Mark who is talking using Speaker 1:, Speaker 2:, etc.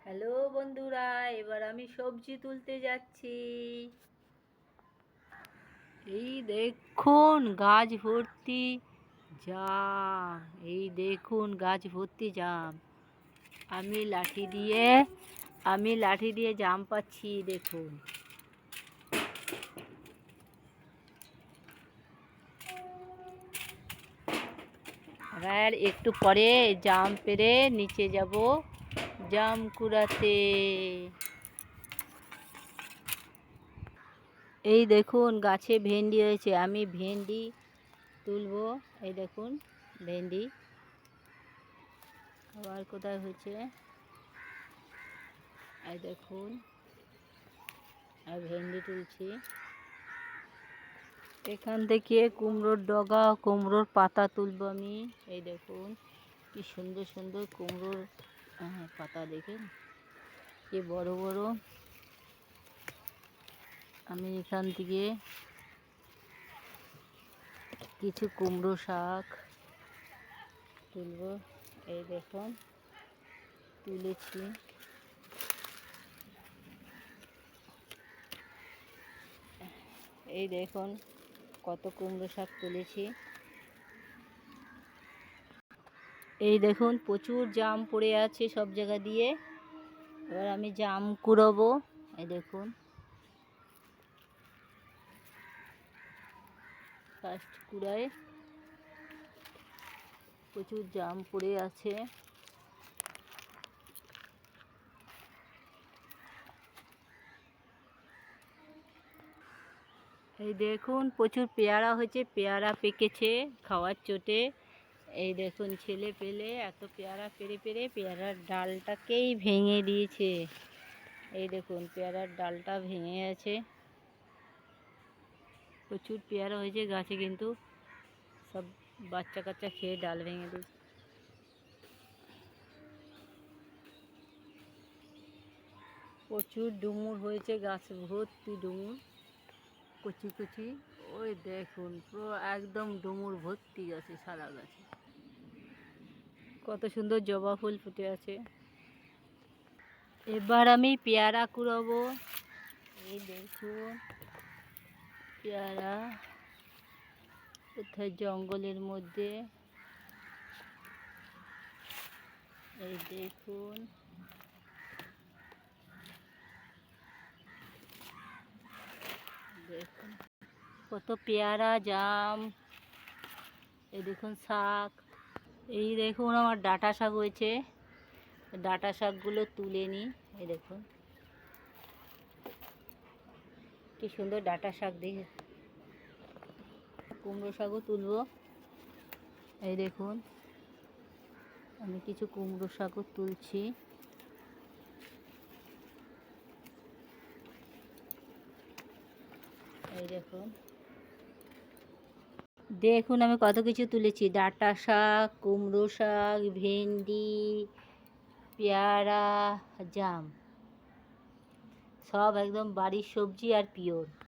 Speaker 1: Hello বন্ধুরা, এবার আমি সবজি তুলতে যাচ্ছি। এই দেখুন গাছ ভর্তি জাম। এই দেখুন গাছ ভর্তি জাম। আমি লাঠি দিয়ে জাম পাচ্ছি, দেখুন। এবার একটু পরে জাম পেড়ে নিচে যাব জাম কুড়াতে। এই দেখুন গাছে ভেন্ডি হয়েছে, আমি ভেন্ডি তুলবো। এই দেখুন ভেন্ডি। আবার কোথায় হয়েছে, এই দেখুন। আর ভেন্ডি তুলছি। এখান থেকে কুমড়োর ডগা, কুমড়োর পাতা তুলবো আমি। এই দেখুন কি সুন্দর সুন্দর কুমড়োর পাতা, দেখেন কি বড় বড়। আমি এখান থেকে কিছু কুমড়ো শাক তুলবো। এই দেখুন তুলেছি। এই দেখুন কত কুমড়ো শাক তুলেছি। এই দেখুন প্রচুর জাম পড়ে আছে সব জায়গা দিয়ে। এবার আমি জাম কুড়াবো। এই দেখুন ফার্স্ট কুড়ায়, প্রচুর জাম পড়ে আছে। এই দেখুন প্রচুর পেয়ারা হয়েছে, পেয়ারা পেকেছে খাওয়ার চোটে। এই দেখুন ছেলে পেলে এত পেয়ারা পেরে পেরে পেয়ারার ডালটাকেই ভেঙে দিয়েছে। এই দেখুন পেয়ারার ডালটা ভেঙে আছে। প্রচুর পেয়ারা হয়েছে গাছে, কিন্তু সব বাচ্চা কাচ্চা খেয়ে ডাল ভেঙে দিয়েছে। প্রচুর ডুমুর হয়েছে, গাছ ভর্তি ডুমুর, কচি কচি। ওই দেখুন পুরো একদম ডুমুর ভর্তি গাছে, সারা গাছে কত সুন্দর জবা ফুল ফুটে আছে। এবার আমি পেয়ারা কুড়াবো। এই দেখুন পেয়ারা কোথায়, জঙ্গলের মধ্যে। এই দেখুন দেখুন কত পেয়ারা জাম। এই দেখুন শাক। এই দেখুন আমার ডাঁটা শাক হয়েছে, ডাঁটা শাকগুলো তুলে নিই। এই দেখুন কি সুন্দর ডাঁটা শাক, দেখে। কুমড়ো শাকও তুলবো। এই দেখুন আমি কিছু কুমড়ো শাকও তুলছি। এই দেখুন দেখুন আমি কত কিছু তুলেছি, ডাঁটা শাক, কুমড়ো শাক, ভেন্ডি, পেয়ারা, জাম, সব একদম বাড়ির সবজি আর পিওর।